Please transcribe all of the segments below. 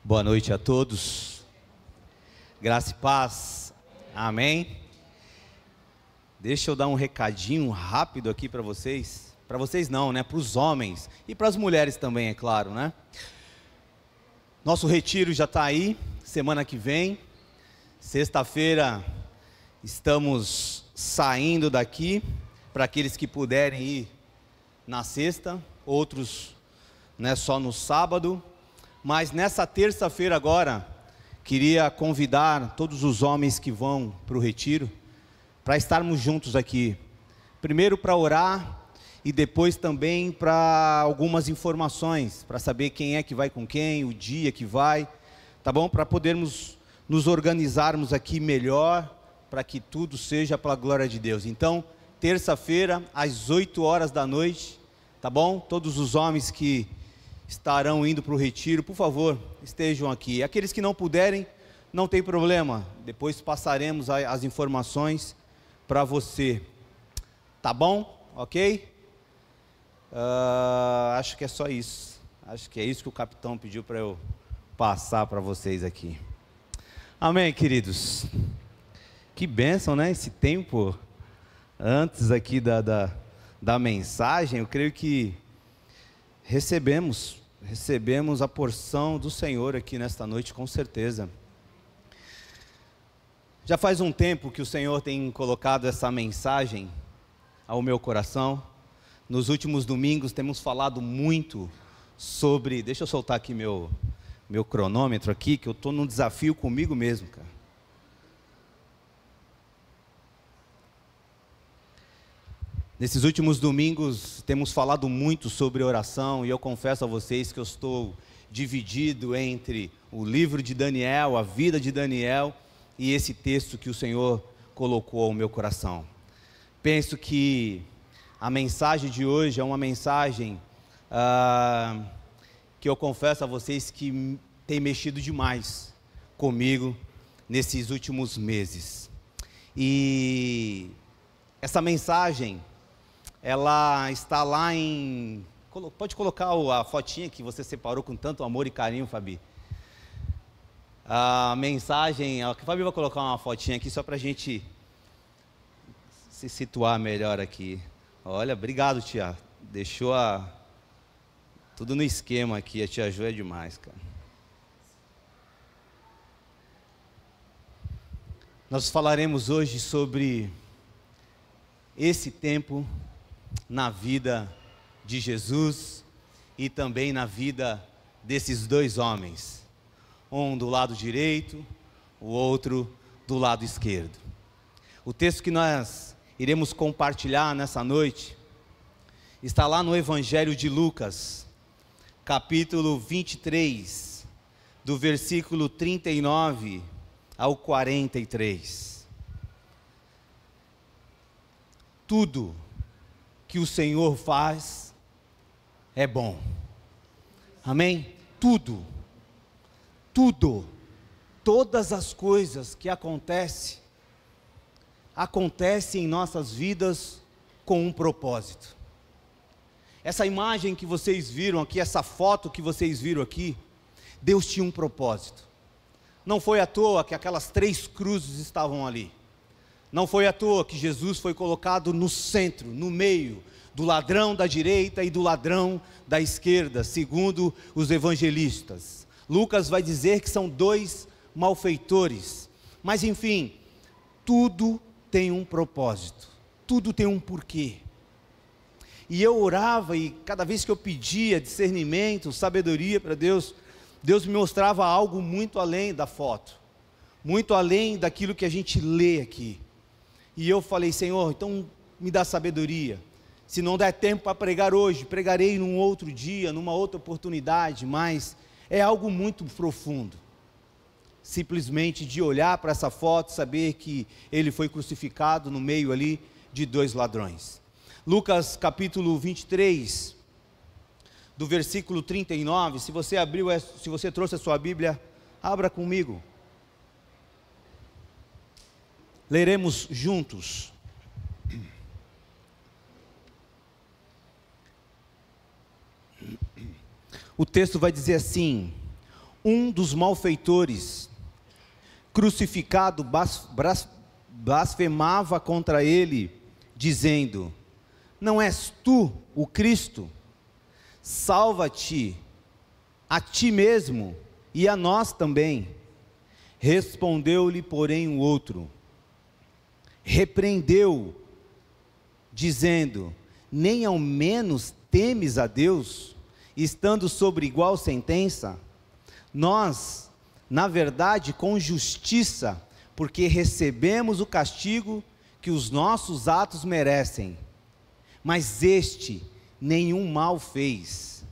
Boa noite a todos, graça e paz, amém. Deixa eu dar um recadinho rápido aqui para vocês não, né, para os homens e para as mulheres também, é claro, né. Nosso retiro já está aí, semana que vem, sexta-feira, estamos saindo daqui, para aqueles que puderem ir na sexta, outros, né, só no sábado. Mas nessa terça-feira agora, queria convidar todos os homens que vão para o retiro, para estarmos juntos aqui. Primeiro para orar e depois também para algumas informações, para saber quem é que vai com quem, o dia que vai, tá bom? Para podermos nos organizarmos aqui melhor, para que tudo seja para a glória de Deus. Então, terça-feira, às 8 horas da noite, tá bom? Todos os homens que estarão indo para o retiro, por favor, estejam aqui. Aqueles que não puderem, não tem problema, depois passaremos as informações para você, tá bom? Ok? Acho que é só isso, acho que é isso que o capitão pediu para eu passar para vocês aqui. Amém, queridos? Que bênção, né, esse tempo antes aqui da mensagem. Eu creio que recebemos a porção do Senhor aqui nesta noite, com certeza. Já faz um tempo que o Senhor tem colocado essa mensagem ao meu coração. Nos últimos domingos temos falado muito sobre... Deixa eu soltar aqui meu cronômetro aqui, que eu estou num desafio comigo mesmo, cara. Nesses últimos domingos temos falado muito sobre oração, e eu confesso a vocês que eu estou dividido entre o livro de Daniel, a vida de Daniel, e esse texto que o Senhor colocou ao meu coração. Penso que a mensagem de hoje é uma mensagem que eu confesso a vocês que tem mexido demais comigo nesses últimos meses. E essa mensagem, ela está lá em... Pode colocar a fotinha que você separou com tanto amor e carinho, Fabi. A mensagem... A Fabi vai colocar uma fotinha aqui só para a gente se situar melhor aqui. Olha, obrigado, tia. Deixou tudo no esquema aqui. A tia Jo é demais, cara. Nós falaremos hoje sobre esse tempo na vida de Jesus e também na vida desses dois homens, um do lado direito, o outro do lado esquerdo. O texto que nós iremos compartilhar nessa noite está lá no Evangelho de Lucas, capítulo 23, do versículo 39 ao 43. Tudo que o Senhor faz é bom, amém? Todas as coisas que acontecem em nossas vidas com um propósito. Essa imagem que vocês viram aqui, essa foto que vocês viram aqui, Deus tinha um propósito. Não foi à toa que aquelas 3 cruzes estavam ali. Não foi à toa que Jesus foi colocado no centro, no meio, do ladrão da direita e do ladrão da esquerda, segundo os evangelistas. Lucas vai dizer que são 2 malfeitores, mas enfim, tudo tem um propósito, tudo tem um porquê. E eu orava, e cada vez que eu pedia discernimento, sabedoria para Deus, Deus me mostrava algo muito além da foto, muito além daquilo que a gente lê aqui. E eu falei: Senhor, então me dá sabedoria. Se não der tempo para pregar hoje, pregarei num outro dia, numa outra oportunidade, mas é algo muito profundo. Simplesmente de olhar para essa foto, saber que ele foi crucificado no meio ali de 2 ladrões. Lucas capítulo 23, do versículo 39, se você trouxe a sua Bíblia, abra comigo. Leremos juntos. O texto vai dizer assim: um dos malfeitores, crucificado, blasfemava contra ele, dizendo: não és tu o Cristo? Salva-te a ti mesmo e a nós também. Respondeu-lhe, porém, o outro, repreendeu, dizendo: nem ao menos temes a Deus, estando sobre igual sentença? Nós, na verdade, com justiça, porque recebemos o castigo que os nossos atos merecem, mas este nenhum mal fez.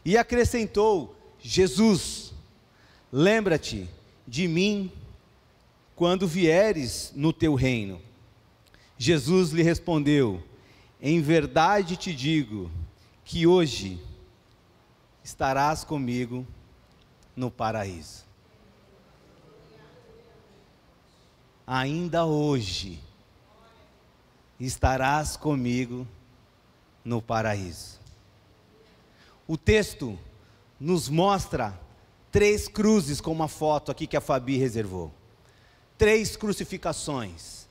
E acrescentou: Jesus, lembra-te de mim quando vieres no teu reino. Jesus lhe respondeu: em verdade te digo que hoje estarás comigo no paraíso. Ainda hoje estarás comigo no paraíso. O texto nos mostra 3 cruzes, com uma foto aqui que a Fabi reservou. 3 crucificações.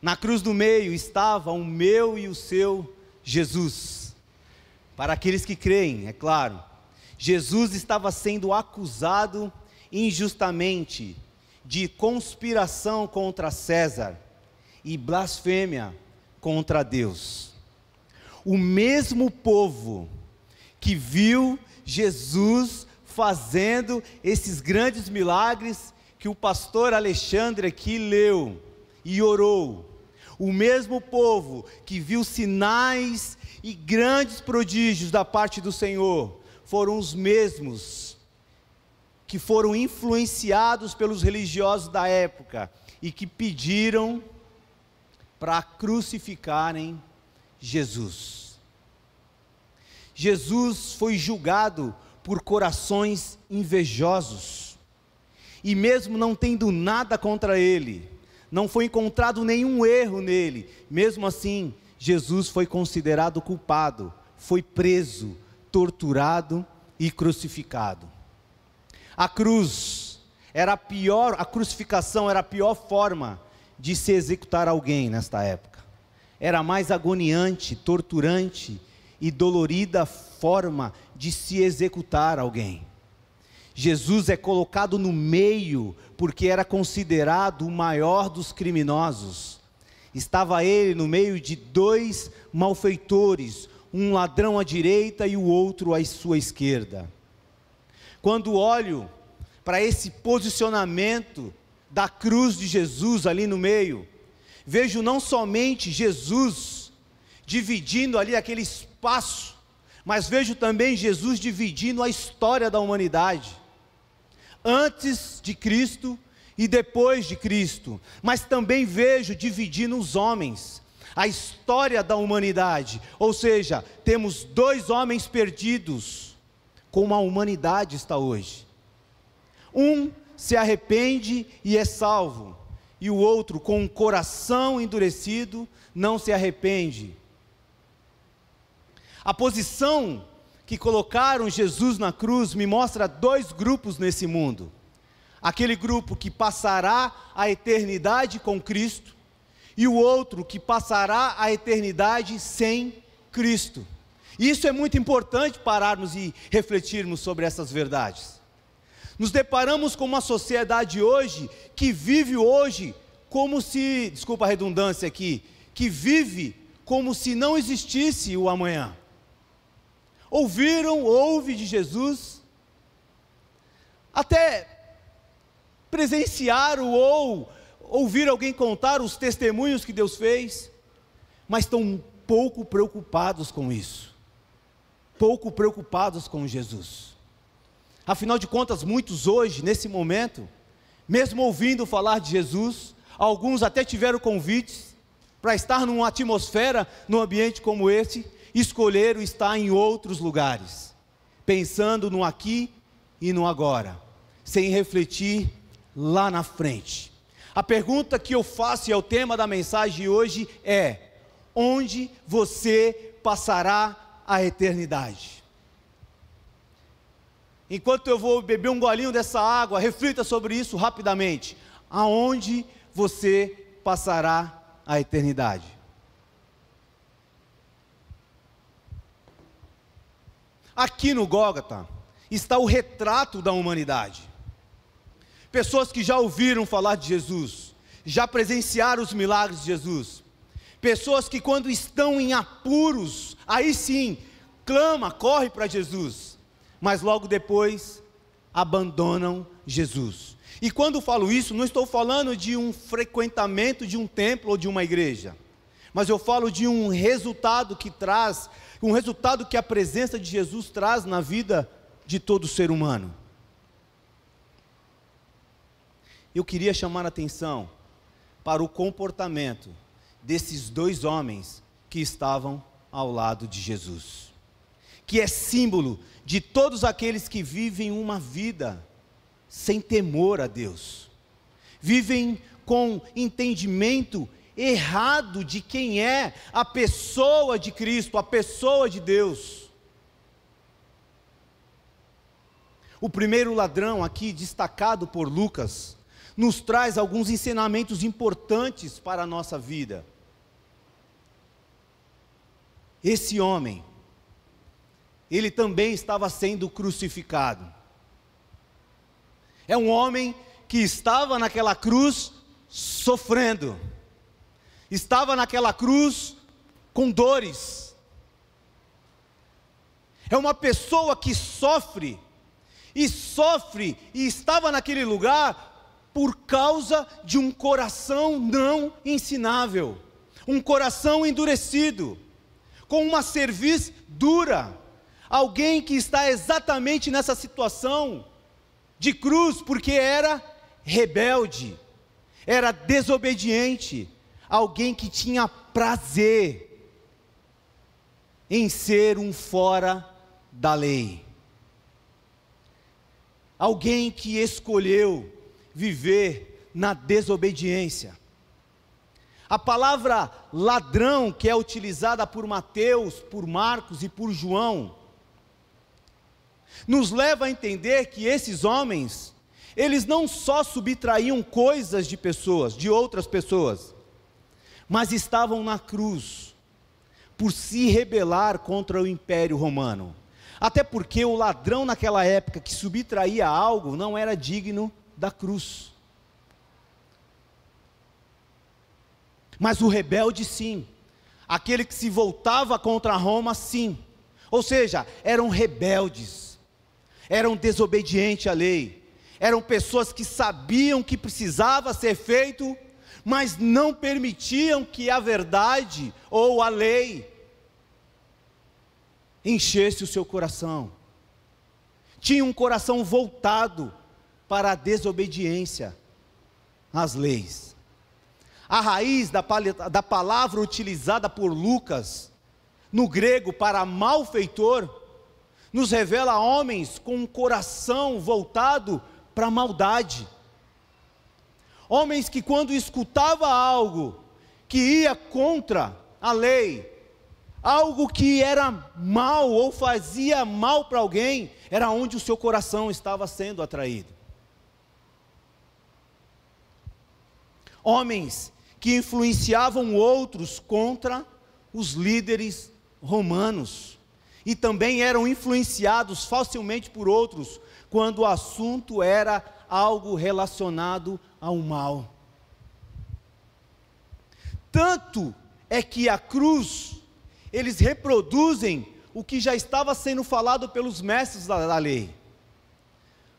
Na cruz do meio estava o meu e o seu Jesus. Para aqueles que creem, é claro. Jesus estava sendo acusado injustamente de conspiração contra César e blasfêmia contra Deus. O mesmo povo que viu Jesus fazendo esses grandes milagres que o pastor Alexandre aqui leu e orou, o mesmo povo que viu sinais e grandes prodígios da parte do Senhor, foram os mesmos que foram influenciados pelos religiosos da época e que pediram para crucificarem Jesus. Jesus foi julgado por corações invejosos, e mesmo não tendo nada contra ele, não foi encontrado nenhum erro nele, mesmo assim, Jesus foi considerado culpado, foi preso, torturado e crucificado. A cruz era a crucificação era a pior forma de se executar alguém nesta época. Era a mais agoniante, torturante e dolorida forma de se executar alguém. Jesus é colocado no meio porque era considerado o maior dos criminosos. Estava ele no meio de 2 malfeitores, um ladrão à direita e o outro à sua esquerda. Quando olho para esse posicionamento da cruz de Jesus ali no meio, vejo não somente Jesus dividindo ali aquele espaço, mas vejo também Jesus dividindo a história da humanidade, antes de Cristo e depois de Cristo, mas também vejo dividindo os homens, a história da humanidade, ou seja, temos 2 homens perdidos, como a humanidade está hoje. Um se arrepende e é salvo, e o outro, com um coração endurecido, não se arrepende. A posição que colocaram Jesus na cruz me mostra 2 grupos nesse mundo. Aquele grupo que passará a eternidade com Cristo, e o outro que passará a eternidade sem Cristo. Isso é muito importante pararmos e refletirmos sobre essas verdades. Nos deparamos com uma sociedade hoje, que vive hoje como se, desculpa a redundância aqui, que vive como se não existisse o amanhã. Ouve de Jesus, até presenciaram ou ouvir alguém contar os testemunhos que Deus fez, mas estão pouco preocupados com isso, pouco preocupados com Jesus. Afinal de contas, muitos hoje, nesse momento, mesmo ouvindo falar de Jesus, alguns até tiveram convites para estar numa atmosfera, num ambiente como esse, escolheram estar em outros lugares, pensando no aqui e no agora, sem refletir lá na frente. A pergunta que eu faço, e é o tema da mensagem de hoje, é: onde você passará a eternidade? enquanto eu vou beber um golinho dessa água, reflita sobre isso rapidamente. Aonde você passará a eternidade? Aqui no Gólgota está o retrato da humanidade. Pessoas que já ouviram falar de Jesus, já presenciaram os milagres de Jesus. Pessoas que quando estão em apuros, aí sim, clama, corre para Jesus, mas logo depois abandonam Jesus. E quando falo isso, não estou falando de um frequentamento de um templo ou de uma igreja, mas eu falo de um resultado que traz, um resultado que a presença de Jesus traz na vida de todo ser humano. Eu queria chamar a atenção para o comportamento desses dois homens que estavam ao lado de Jesus, que é símbolo de todos aqueles que vivem uma vida sem temor a Deus, vivem com entendimento errado de quem é a pessoa de Cristo, a pessoa de Deus. O primeiro ladrão aqui, destacado por Lucas, nos traz alguns ensinamentos importantes para a nossa vida. Esse homem, ele também estava sendo crucificado. É um homem que estava naquela cruz sofrendo, estava naquela cruz com dores. É uma pessoa que sofre e estava naquele lugar por causa de um coração não ensinável, um coração endurecido, com uma cerviz dura, alguém que está exatamente nessa situação de cruz, porque era rebelde, era desobediente, alguém que tinha prazer em ser um fora da lei, alguém que escolheu viver na desobediência. A palavra ladrão, que é utilizada por Mateus, por Marcos e por João, nos leva a entender que esses homens, eles não só subtraíam coisas de pessoas, de outras pessoas, mas estavam na cruz, por se rebelar contra o Império Romano. Até porque o ladrão naquela época que subtraía algo, não era digno da cruz. Mas o rebelde sim, aquele que se voltava contra Roma sim, ou seja, eram rebeldes, eram desobedientes à lei, eram pessoas que sabiam que precisava ser feito, mas não permitiam que a verdade ou a lei enchesse o seu coração. Tinham um coração voltado para a desobediência às leis. A raiz da palavra utilizada por Lucas, no grego para malfeitor, nos revela homens com um coração voltado para a maldade. Homens que quando escutava algo que ia contra a lei, algo que era mal ou fazia mal para alguém, era onde o seu coração estava sendo atraído. Homens que influenciavam outros contra os líderes romanos, e também eram influenciados facilmente por outros, quando o assunto era algo relacionado ao mal. Tanto é que a cruz, eles reproduzem o que já estava sendo falado pelos mestres da lei.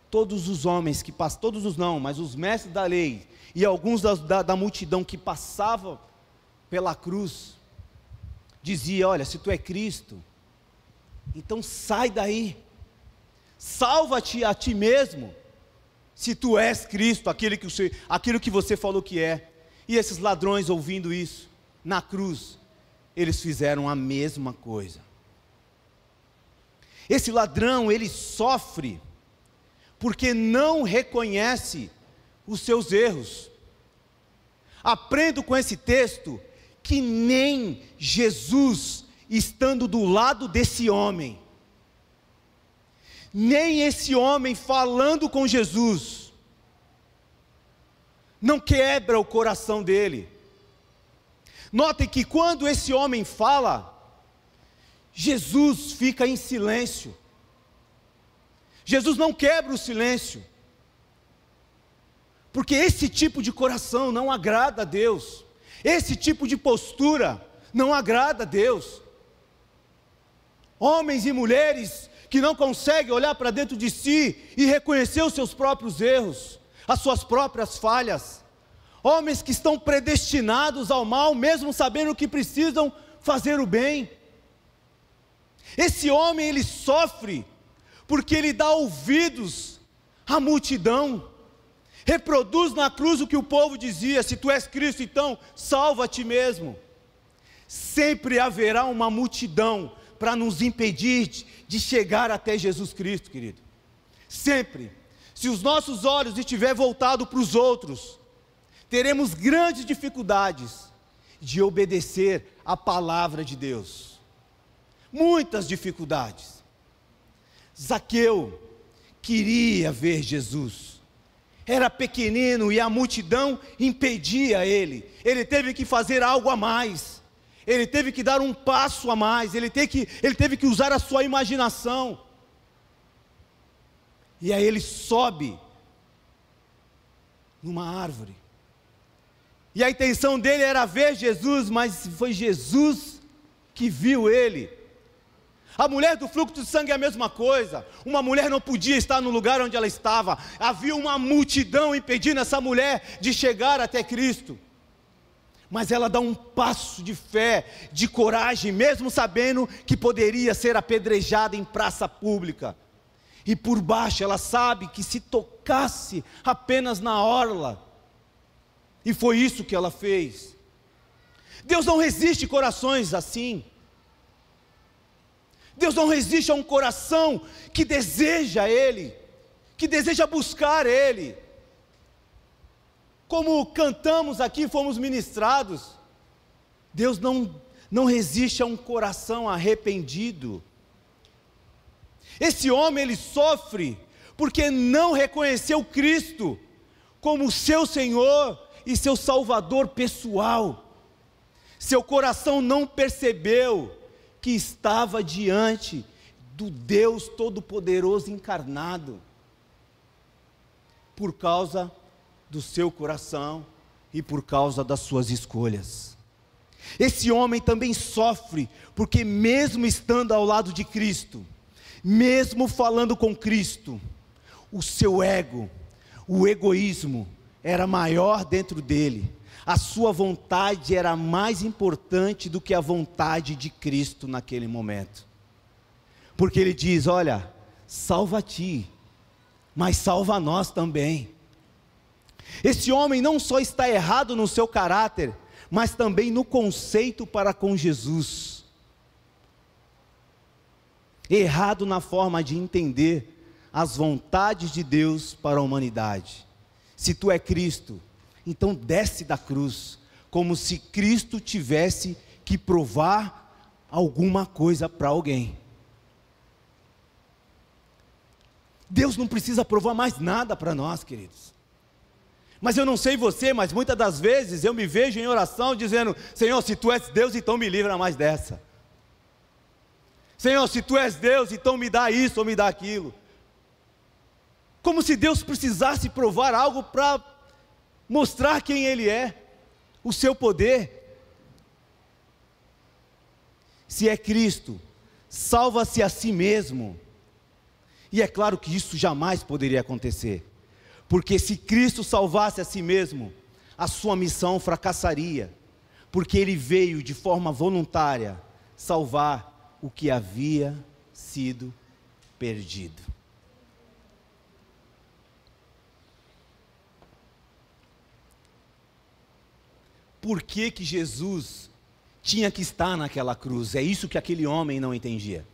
Todos os homens que passam, todos os não, mas os mestres da lei, e alguns da multidão que passava pela cruz, dizia: olha, se tu é Cristo, então sai daí, salva-te a ti mesmo, se tu és Cristo, aquilo que você falou que é. E esses ladrões, ouvindo isso, na cruz, eles fizeram a mesma coisa. Esse ladrão, ele sofre, porque não reconhece os seus erros. Aprendo com esse texto, que nem Jesus, estando do lado desse homem, nem esse homem falando com Jesus não quebra o coração dele. Notem que quando esse homem fala, Jesus fica em silêncio. Jesus não quebra o silêncio, porque esse tipo de coração não agrada a Deus, esse tipo de postura não agrada a Deus. Homens e mulheres que não conseguem olhar para dentro de si e reconhecer os seus próprios erros, as suas próprias falhas, homens que estão predestinados ao mal, mesmo sabendo que precisam fazer o bem. Esse homem, ele sofre, porque ele dá ouvidos à multidão, reproduz na cruz o que o povo dizia: se tu és Cristo, então salva a ti mesmo. Sempre haverá uma multidão para nos impedir de chegar até Jesus Cristo, querido. Sempre. Se os nossos olhos estiverem voltados para os outros, teremos grandes dificuldades de obedecer a palavra de Deus. Muitas dificuldades. Zaqueu queria ver Jesus, era pequenino e a multidão impedia ele teve que fazer algo a mais, ele teve que dar um passo a mais, ele teve que usar a sua imaginação, e aí ele sobe numa árvore, e a intenção dele era ver Jesus, mas foi Jesus que viu ele. A mulher do fluxo de sangue é a mesma coisa. Uma mulher não podia estar no lugar onde ela estava. Havia uma multidão impedindo essa mulher de chegar até Cristo. Mas ela dá um passo de fé, de coragem, mesmo sabendo que poderia ser apedrejada em praça pública. E por baixo ela sabe que se tocasse apenas na orla. E foi isso que ela fez. Deus não resiste corações assim. Deus não resiste a um coração que deseja Ele, que deseja buscar Ele. Como cantamos aqui, fomos ministrados, Deus não resiste a um coração arrependido. Esse homem, ele sofre, porque não reconheceu Cristo como seu Senhor e seu Salvador pessoal. Seu coração não percebeu que estava diante do Deus Todo-Poderoso encarnado, por causa do seu coração e por causa das suas escolhas. Esse homem também sofre, porque mesmo estando ao lado de Cristo, mesmo falando com Cristo, o seu ego, o egoísmo era maior dentro dele. A sua vontade era mais importante do que a vontade de Cristo naquele momento. Porque ele diz: olha, salva a ti, mas salva a nós também. Esse homem não só está errado no seu caráter, mas também no conceito para com Jesus. Errado na forma de entender as vontades de Deus para a humanidade. Se tu é Cristo, então desce da cruz, como se Cristo tivesse que provar alguma coisa para alguém. Deus não precisa provar mais nada para nós, queridos. Mas eu não sei você, mas muitas das vezes eu me vejo em oração dizendo: Senhor, se tu és Deus, então me livra mais dessa. Senhor, se tu és Deus, então me dá isso ou me dá aquilo. Como se Deus precisasse provar algo para mostrar quem Ele é, o seu poder. Se é Cristo, salva-se a si mesmo. E é claro que isso jamais poderia acontecer, porque se Cristo salvasse a si mesmo, a sua missão fracassaria, porque Ele veio de forma voluntária salvar o que havia sido perdido. Por que que Jesus tinha que estar naquela cruz? É isso que aquele homem não entendia.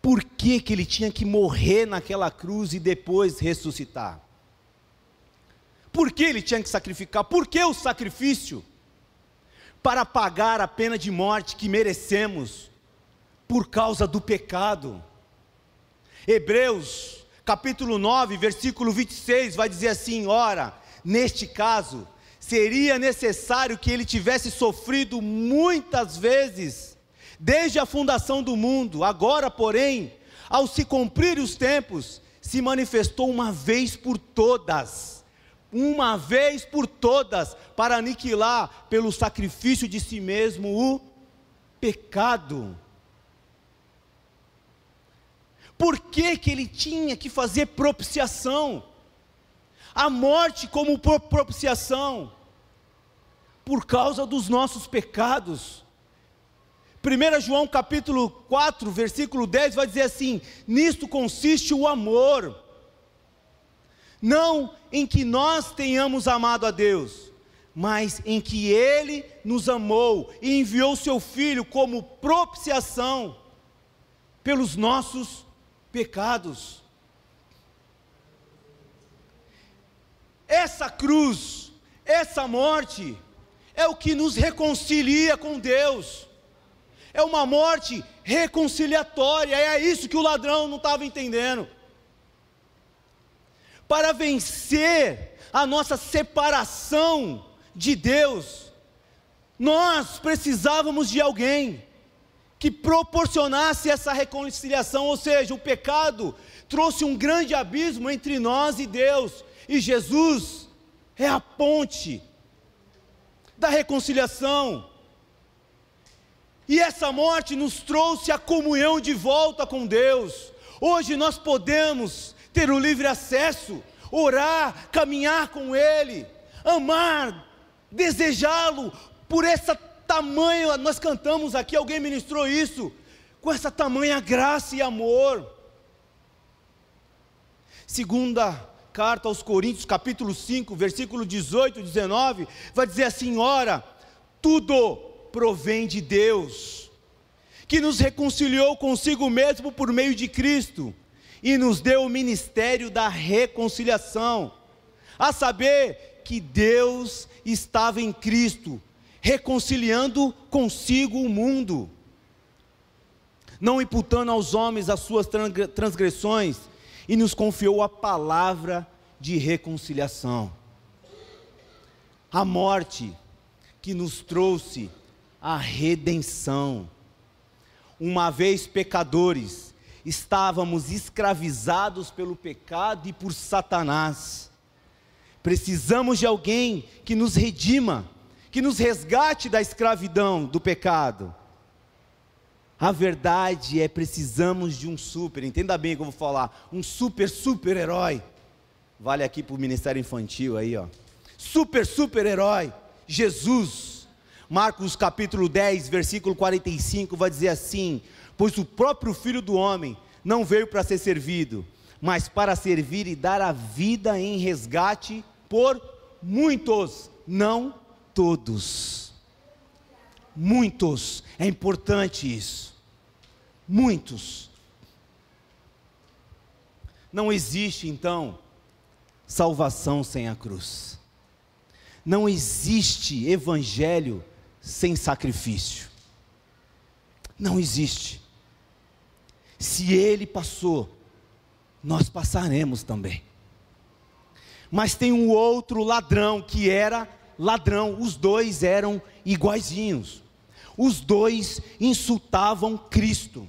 Por que que ele tinha que morrer naquela cruz e depois ressuscitar? Por que ele tinha que sacrificar? Por que o sacrifício? Para pagar a pena de morte que merecemos por causa do pecado. Hebreus, capítulo 9, versículo 26, vai dizer assim: ora, neste caso, seria necessário que ele tivesse sofrido muitas vezes, desde a fundação do mundo. Agora, porém, ao se cumprir os tempos, se manifestou uma vez por todas, para aniquilar pelo sacrifício de si mesmo o pecado. Por que que ele tinha que fazer propiciação? A morte como propiciação? Por causa dos nossos pecados. 1 João capítulo 4, versículo 10 vai dizer assim: nisto consiste o amor, não em que nós tenhamos amado a Deus, mas em que Ele nos amou e enviou seu Filho como propiciação pelos nossos pecados. Essa cruz, essa morte, é o que nos reconcilia com Deus. É uma morte reconciliatória. É isso que o ladrão não estava entendendo. Para vencer a nossa separação de Deus, nós precisávamos de alguém que proporcionasse essa reconciliação. Ou seja, o pecado trouxe um grande abismo entre nós e Deus, e Jesus é a ponte da reconciliação. E essa morte nos trouxe a comunhão de volta com Deus. Hoje nós podemos ter o livre acesso, orar, caminhar com Ele, amar, desejá-lo, por essa tamanha, nós cantamos aqui, alguém ministrou isso, com essa tamanha graça e amor. Segunda carta aos Coríntios, capítulo 5, versículo 18 e 19, vai dizer assim: ora, tudo provém de Deus, que nos reconciliou consigo mesmo por meio de Cristo, e nos deu o ministério da reconciliação, a saber que Deus estava em Cristo, reconciliando consigo o mundo, não imputando aos homens as suas transgressões, e nos confiou a palavra de reconciliação. A morte que nos trouxe a redenção. Uma vez pecadores, estávamos escravizados pelo pecado e por Satanás. Precisamos de alguém que nos redima, que nos resgate da escravidão do pecado. A verdade é, precisamos de um entenda bem o que eu vou falar, um super-herói. Vale aqui para o Ministério Infantil aí, ó. Super-herói, Jesus. Marcos capítulo 10, versículo 45, vai dizer assim: pois o próprio Filho do Homem não veio para ser servido, mas para servir e dar a vida em resgate por muitos, não todos. Muitos, é importante isso. Muitos. Não existe então salvação sem a cruz. Não existe evangelho sem sacrifício. Não existe. Se ele passou, nós passaremos também. Mas tem um outro ladrão que era ladrão. Os dois eram iguaizinhos. Os dois insultavam Cristo.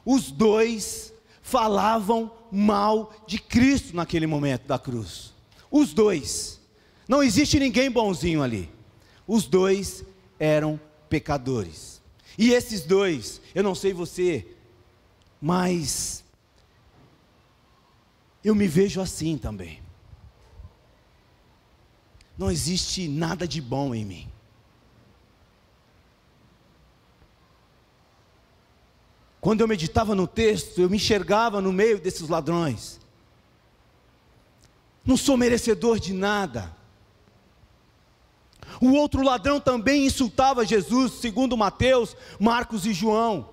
Os dois falavam mal de Cristo naquele momento da cruz. Os dois. Não existe ninguém bonzinho ali. Os dois eram pecadores. E esses dois, eu não sei você, mas eu me vejo assim também. Não existe nada de bom em mim. Quando eu meditava no texto, eu me enxergava no meio desses ladrões. Não sou merecedor de nada. O outro ladrão também insultava Jesus, segundo Mateus, Marcos e João,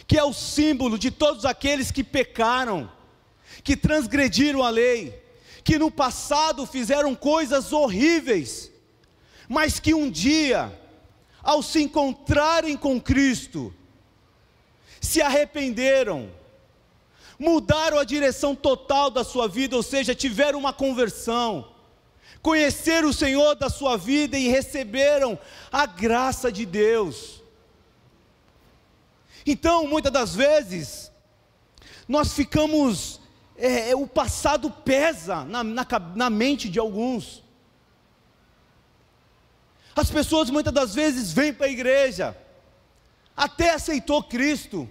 que é o símbolo de todos aqueles que pecaram, que transgrediram a lei, que no passado fizeram coisas horríveis, mas que um dia, ao se encontrarem com Cristo, se arrependeram, mudaram a direção total da sua vida, ou seja, tiveram uma conversão, conheceram o Senhor da sua vida e receberam a graça de Deus. Então, muitas das vezes, nós ficamos, o passado pesa na mente de alguns. As pessoas muitas das vezes vêm para a igreja, até aceitou Cristo,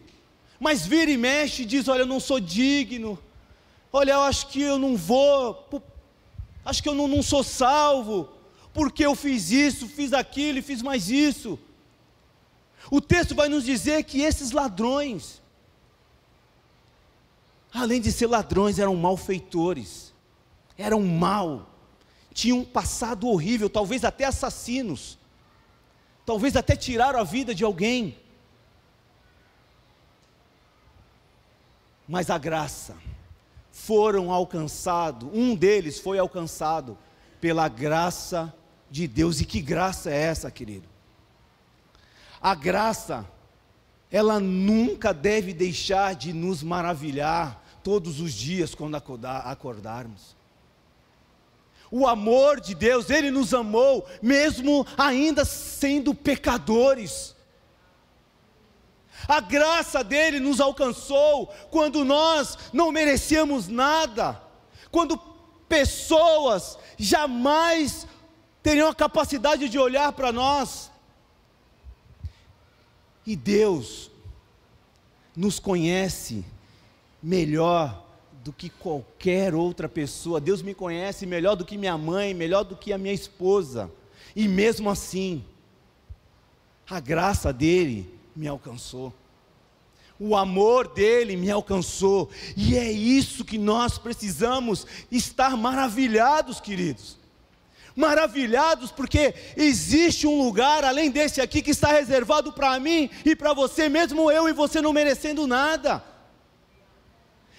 mas vira e mexe e diz: olha, eu não sou digno, olha, eu acho que eu não vou, acho que eu não sou salvo, porque eu fiz isso, fiz aquilo e fiz mais isso. O texto vai nos dizer que esses ladrões, além de ser ladrões, eram malfeitores, eram mal, tinham um passado horrível, talvez até assassinos, talvez até tiraram a vida de alguém. Mas a graça, foram alcançados, um deles foi alcançado pela graça de Deus. E que graça é essa, querido? A graça, ela nunca deve deixar de nos maravilhar todos os dias quando acordarmos. O amor de Deus, Ele nos amou, mesmo ainda sendo pecadores. A graça dele nos alcançou quando nós não merecíamos nada, quando pessoas jamais teriam a capacidade de olhar para nós. E Deus nos conhece melhor do que qualquer outra pessoa. Deus me conhece melhor do que minha mãe, melhor do que a minha esposa. E mesmo assim, a graça dele me alcançou, o amor dele me alcançou, e é isso que nós precisamos estar maravilhados, queridos, maravilhados, porque existe um lugar além desse aqui, que está reservado para mim e para você, mesmo eu e você não merecendo nada.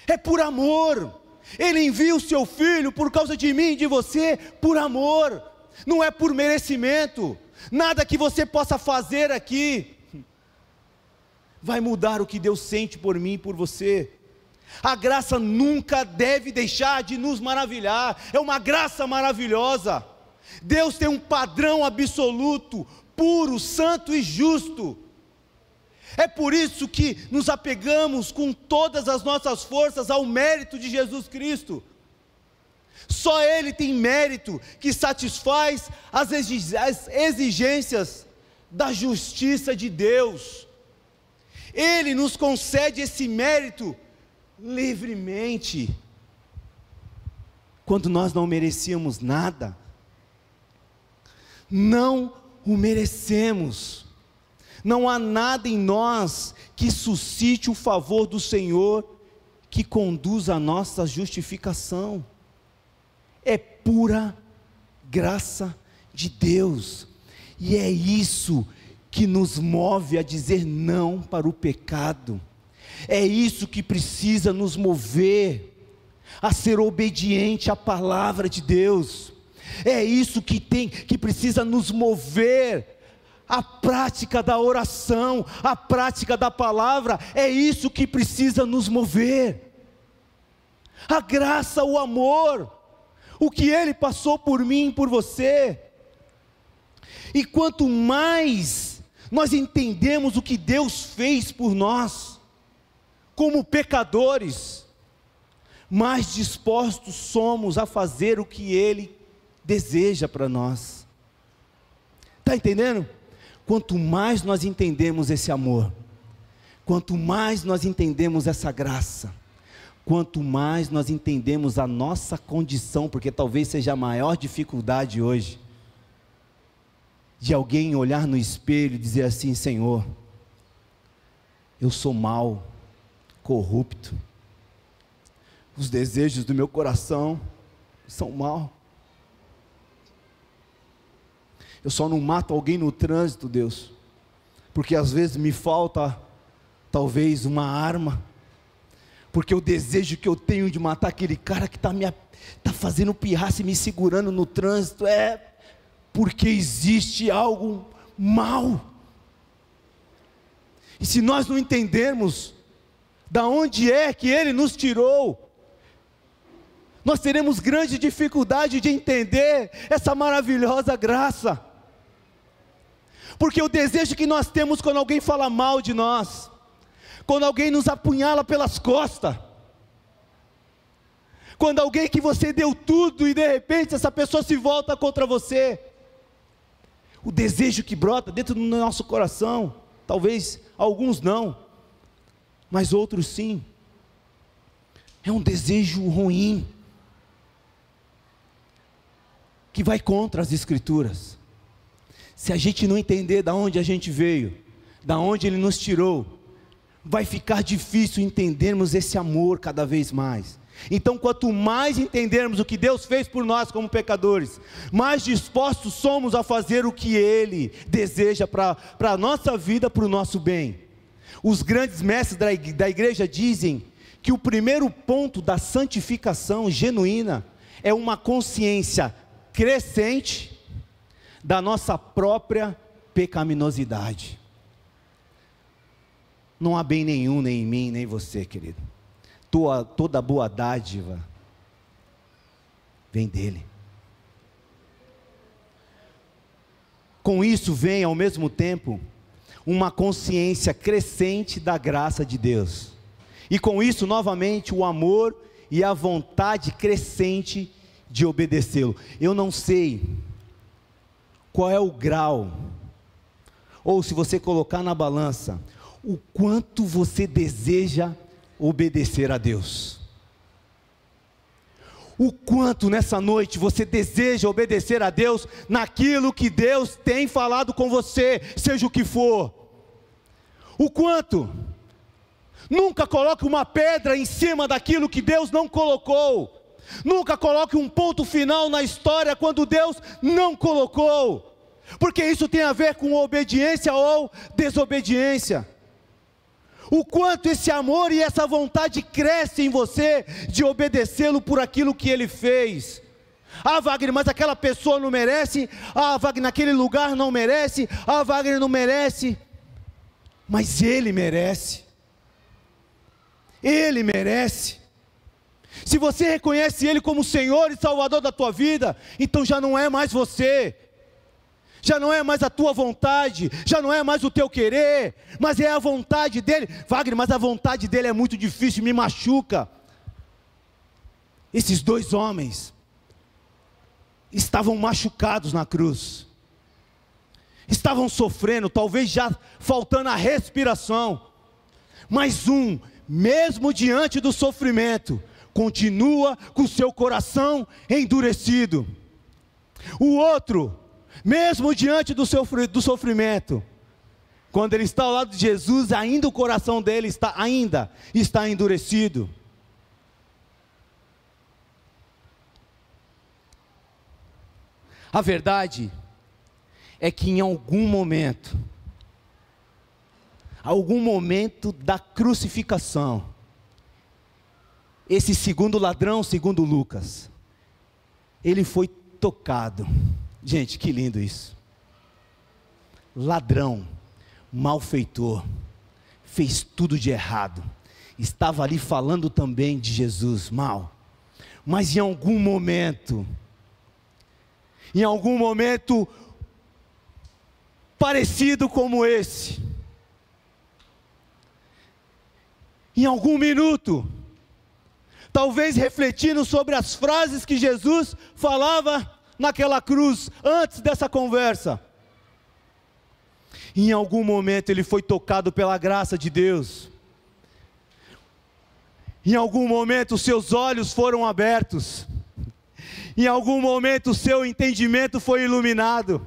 É por amor, Ele envia o seu Filho por causa de mim e de você, por amor, não é por merecimento. Nada que você possa fazer aqui vai mudar o que Deus sente por mim e por você. A graça nunca deve deixar de nos maravilhar, é uma graça maravilhosa. Deus tem um padrão absoluto, puro, santo e justo. É por isso que nos apegamos com todas as nossas forças ao mérito de Jesus Cristo. Só Ele tem mérito que satisfaz as exigências da justiça de Deus. Ele nos concede esse mérito livremente, quando nós não merecíamos nada. Não o merecemos. Não há nada em nós que suscite o favor do Senhor, que conduz a nossa justificação. É pura graça de Deus, e é isso que nos move a dizer não para o pecado. É isso que precisa nos mover a ser obediente à palavra de Deus. É isso que precisa nos mover à prática da oração, à prática da palavra. É isso que precisa nos mover. A graça, o amor, o que Ele passou por mim e por você. E quanto mais nós entendemos o que Deus fez por nós, como pecadores, mais dispostos somos a fazer o que Ele deseja para nós. Está entendendo? Quanto mais nós entendemos esse amor, quanto mais nós entendemos essa graça, quanto mais nós entendemos a nossa condição, porque talvez seja a maior dificuldade hoje, de alguém olhar no espelho e dizer assim: Senhor, eu sou mau, corrupto, os desejos do meu coração são maus, eu só não mato alguém no trânsito, Deus, porque às vezes me falta talvez uma arma, porque o desejo que eu tenho de matar aquele cara que está fazendo pirraça e me segurando no trânsito, é porque existe algo mal. E se nós não entendermos da onde é que Ele nos tirou. Nós teremos grande dificuldade de entender essa maravilhosa graça, porque o desejo que nós temos quando alguém fala mal de nós, quando alguém nos apunhala pelas costas, quando alguém que você deu tudo e de repente essa pessoa se volta contra você, o desejo que brota dentro do nosso coração, talvez alguns não, mas outros sim, é um desejo ruim, que vai contra as Escrituras. Se a gente não entender da onde a gente veio, da onde Ele nos tirou, vai ficar difícil entendermos esse amor cada vez mais. Então, quanto mais entendermos o que Deus fez por nós como pecadores, mais dispostos somos a fazer o que Ele deseja para a nossa vida, para o nosso bem. Os grandes mestres da igreja dizem que o primeiro ponto da santificação genuína é uma consciência crescente da nossa própria pecaminosidade. Não há bem nenhum, nem em mim, nem em você, querido. Toda boa dádiva vem dele. Com isso vem ao mesmo tempo uma consciência crescente da graça de Deus, e com isso novamente o amor e a vontade crescente de obedecê-lo. Eu não sei qual é o grau, ou se você colocar na balança, o quanto você deseja obedecer a Deus. O quanto nessa noite você deseja obedecer a Deus naquilo que Deus tem falado com você, seja o que for. O quanto. Nunca coloque uma pedra em cima daquilo que Deus não colocou. Nunca coloque um ponto final na história quando Deus não colocou, porque isso tem a ver com obediência ou desobediência. O quanto esse amor e essa vontade cresce em você de obedecê-lo por aquilo que Ele fez. Ah, Wagner, mas aquela pessoa não merece. Ah, Wagner, naquele lugar não merece. Ah, Wagner não merece. Mas Ele merece. Ele merece. Se você reconhece Ele como Senhor e Salvador da tua vida, então já não é mais você, já não é mais a tua vontade, já não é mais o teu querer, mas é a vontade dEle. Wagner, mas a vontade dEle é muito difícil, me machuca. Esses dois homens estavam machucados na cruz, estavam sofrendo, talvez já faltando a respiração, mas um, mesmo diante do sofrimento, continua com seu coração endurecido. O outro, mesmo diante do sofrimento, quando ele está ao lado de Jesus, ainda o coração dele está endurecido. A verdade é que em algum momento da crucificação, esse segundo ladrão, segundo Lucas, ele foi tocado. Gente, que lindo isso. Ladrão, malfeitor, fez tudo de errado, estava ali falando também de Jesus mal, mas em algum momento parecido como esse, em algum minuto, talvez refletindo sobre as frases que Jesus falava naquela cruz, antes dessa conversa, em algum momento ele foi tocado pela graça de Deus, em algum momento os seus olhos foram abertos, em algum momento o seu entendimento foi iluminado,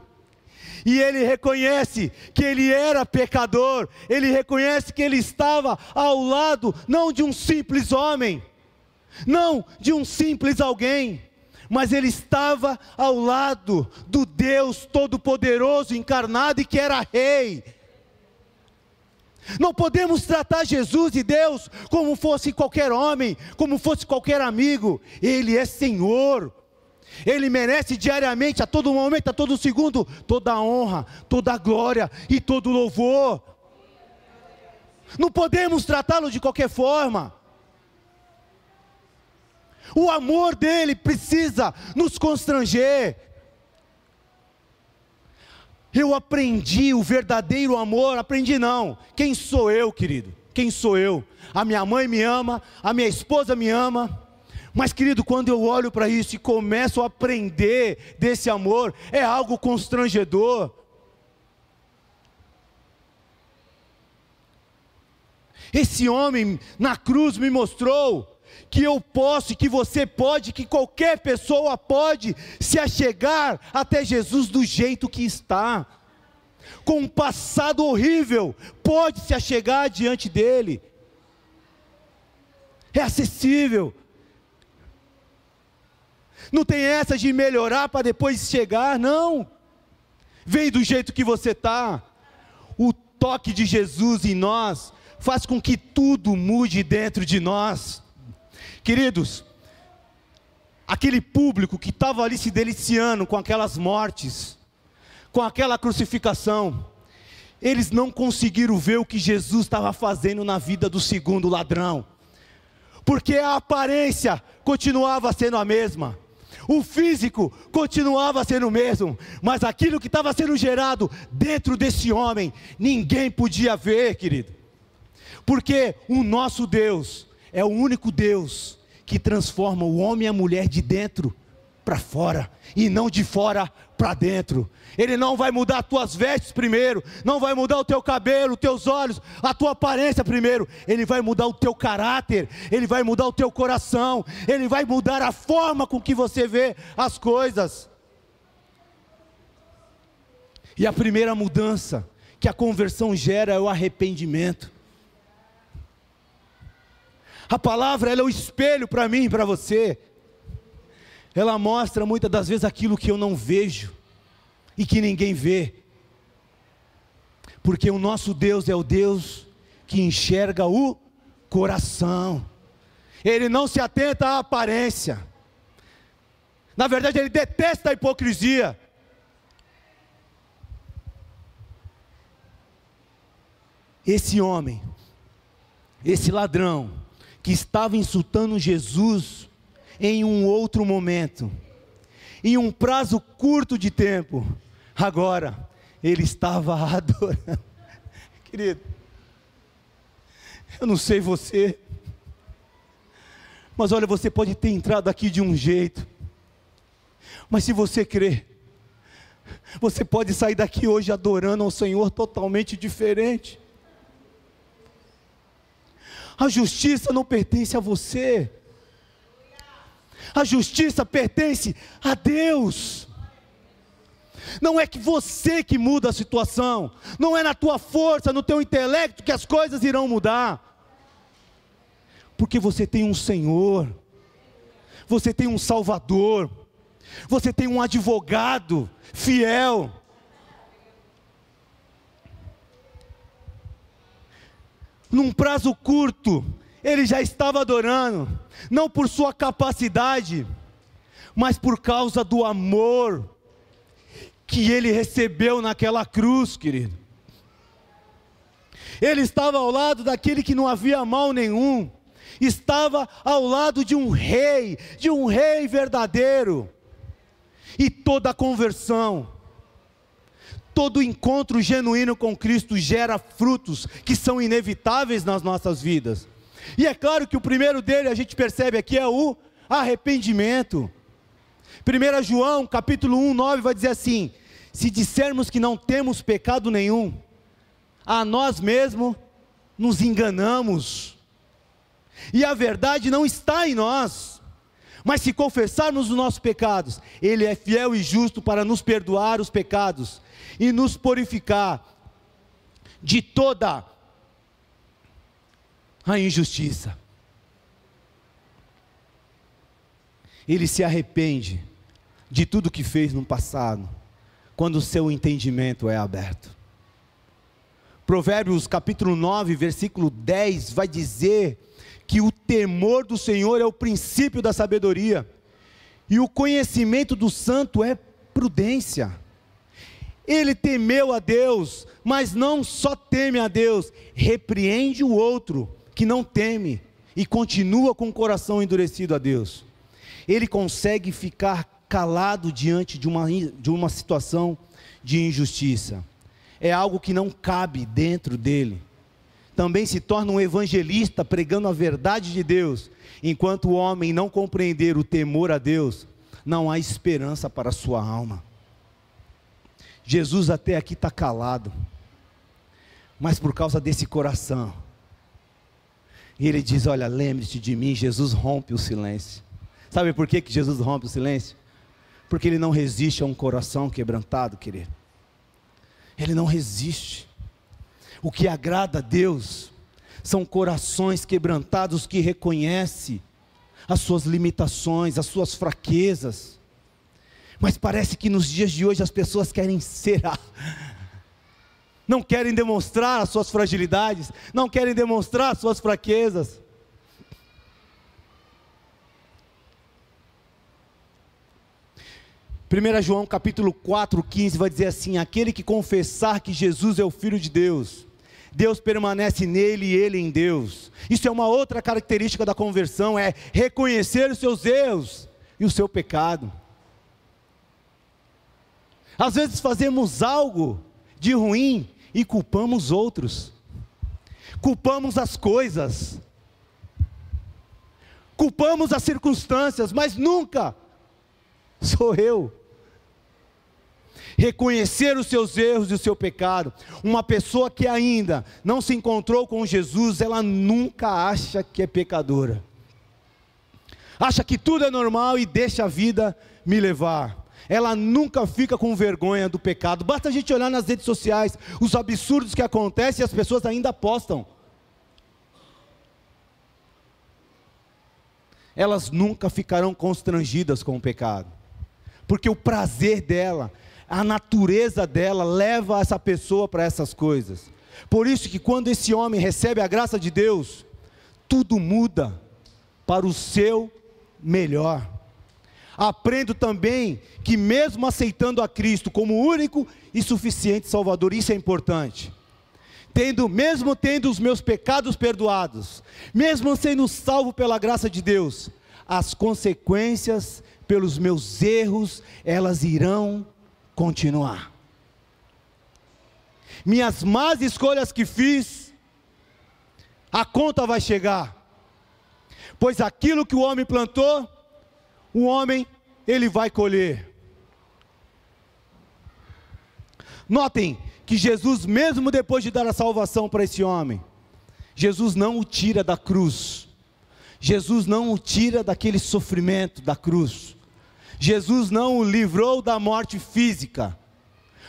e ele reconhece que ele era pecador, ele reconhece que ele estava ao lado, não de um simples homem, não de um simples alguém, mas ele estava ao lado do Deus Todo-Poderoso encarnado e que era Rei. Não podemos tratar Jesus e Deus como fosse qualquer homem, como fosse qualquer amigo. Ele é Senhor. Ele merece diariamente, a todo momento, a todo segundo, toda a honra, toda a glória e todo o louvor. Não podemos tratá-lo de qualquer forma. O amor dele precisa nos constranger. Eu aprendi o verdadeiro amor, aprendi não. Quem sou eu, querido? Quem sou eu? A minha mãe me ama, a minha esposa me ama. Mas, querido, quando eu olho para isso e começo a aprender desse amor, é algo constrangedor. Esse homem na cruz me mostrou que eu posso, que você pode, que qualquer pessoa pode se achegar até Jesus do jeito que está, com um passado horrível, pode se achegar diante dele, é acessível, não tem essa de melhorar para depois chegar, não, vem do jeito que você está. O toque de Jesus em nós faz com que tudo mude dentro de nós. Queridos, aquele público que estava ali se deliciando com aquelas mortes, com aquela crucificação, eles não conseguiram ver o que Jesus estava fazendo na vida do segundo ladrão, porque a aparência continuava sendo a mesma, o físico continuava sendo o mesmo, mas aquilo que estava sendo gerado dentro desse homem, ninguém podia ver, querido, porque o nosso Deus é o único Deus que transforma o homem e a mulher de dentro para fora, e não de fora para dentro. Ele não vai mudar as tuas vestes primeiro, não vai mudar o teu cabelo, os teus olhos, a tua aparência primeiro, Ele vai mudar o teu caráter, Ele vai mudar o teu coração, Ele vai mudar a forma com que você vê as coisas. E a primeira mudança que a conversão gera é o arrependimento. A palavra, ela é o espelho para mim e para você. Ela mostra muitas das vezes aquilo que eu não vejo e que ninguém vê. Porque o nosso Deus é o Deus que enxerga o coração. Ele não se atenta à aparência. Na verdade, Ele detesta a hipocrisia. Esse homem, esse ladrão, que estava insultando Jesus em um outro momento, em um prazo curto de tempo, agora ele estava adorando. Querido, eu não sei você, mas olha, você pode ter entrado aqui de um jeito, mas se você crer, você pode sair daqui hoje adorando ao Senhor totalmente diferente. A justiça não pertence a você, a justiça pertence a Deus. Não é que você que muda a situação, não é na tua força, no teu intelecto que as coisas irão mudar, porque você tem um Senhor, você tem um Salvador, você tem um advogado fiel. Num prazo curto, ele já estava adorando, não por sua capacidade, mas por causa do amor que ele recebeu naquela cruz, querido. Ele estava ao lado daquele que não havia mal nenhum, estava ao lado de um rei verdadeiro, e toda conversão, todo encontro genuíno com Cristo gera frutos que são inevitáveis nas nossas vidas. E é claro que o primeiro dele, a gente percebe aqui, é o arrependimento. 1 João capítulo 1, 9 vai dizer assim: se dissermos que não temos pecado nenhum, a nós mesmos nos enganamos, e a verdade não está em nós. Mas se confessarmos os nossos pecados, Ele é fiel e justo para nos perdoar os pecados e nos purificar de toda a injustiça. Ele se arrepende de tudo que fez no passado, quando o seu entendimento é aberto. Provérbios capítulo 9, versículo 10 vai dizer que o temor do Senhor é o princípio da sabedoria, e o conhecimento do santo é prudência. ele temeu a Deus, mas não só teme a Deus, repreende o outro que não teme e continua com o coração endurecido a Deus. Ele consegue ficar calado diante de uma situação de injustiça. É algo que não cabe dentro dele. Também se torna um evangelista pregando a verdade de Deus. Enquanto o homem não compreender o temor a Deus, não há esperança para a sua alma. Jesus até aqui está calado, mas por causa desse coração, e ele diz: olha, lembre-se de mim. Jesus rompe o silêncio. Sabe por que Jesus rompe o silêncio? Porque ele não resiste a um coração quebrantado, querido. Ele não resiste. O que agrada a Deus são corações quebrantados que reconhecem as suas limitações, as suas fraquezas. Mas parece que nos dias de hoje as pessoas querem ser, não querem demonstrar as suas fragilidades, não querem demonstrar as suas fraquezas. Primeira João capítulo 4:15 vai dizer assim: aquele que confessar que Jesus é o Filho de Deus, Deus permanece nele e ele em Deus. Isso é uma outra característica da conversão, é reconhecer os seus erros e o seu pecado. Às vezes fazemos algo de ruim e culpamos outros, culpamos as coisas, culpamos as circunstâncias, mas nunca sou eu. Reconhecer os seus erros e o seu pecado. Uma pessoa que ainda não se encontrou com Jesus, ela nunca acha que é pecadora, acha que tudo é normal e deixa a vida me levar. Ela nunca fica com vergonha do pecado. Basta a gente olhar nas redes sociais, os absurdos que acontecem e as pessoas ainda postam. Elas nunca ficarão constrangidas com o pecado, porque o prazer dela, a natureza dela leva essa pessoa para essas coisas. Por isso que quando esse homem recebe a graça de Deus, tudo muda para o seu melhor. Aprendo também que mesmo aceitando a Cristo como único e suficiente Salvador, isso é importante, mesmo tendo os meus pecados perdoados, mesmo sendo salvo pela graça de Deus, as consequências pelos meus erros, elas irão continuar. Minhas más escolhas que fiz, a conta vai chegar, pois aquilo que o homem plantou, o homem, ele vai colher. Notem que Jesus, mesmo depois de dar a salvação para esse homem, Jesus não o tira da cruz, Jesus não o tira daquele sofrimento da cruz, Jesus não o livrou da morte física,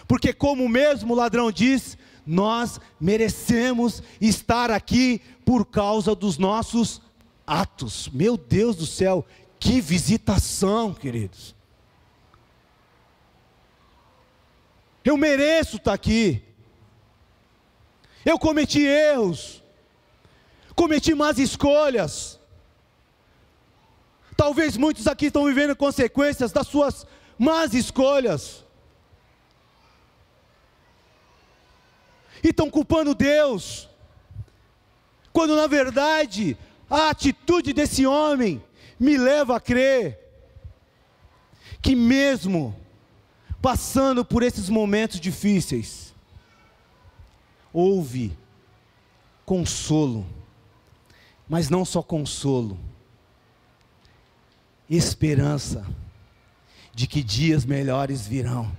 porque como o mesmo ladrão diz, nós merecemos estar aqui por causa dos nossos atos. Meu Deus do céu, que visitação, queridos. Eu mereço estar aqui. Eu cometi erros, cometi más escolhas. Talvez muitos aqui estão vivendo consequências das suas más escolhas, e estão culpando Deus, quando na verdade a atitude desse homem me leva a crer que mesmo passando por esses momentos difíceis, houve consolo, mas não só consolo, esperança de que dias melhores virão.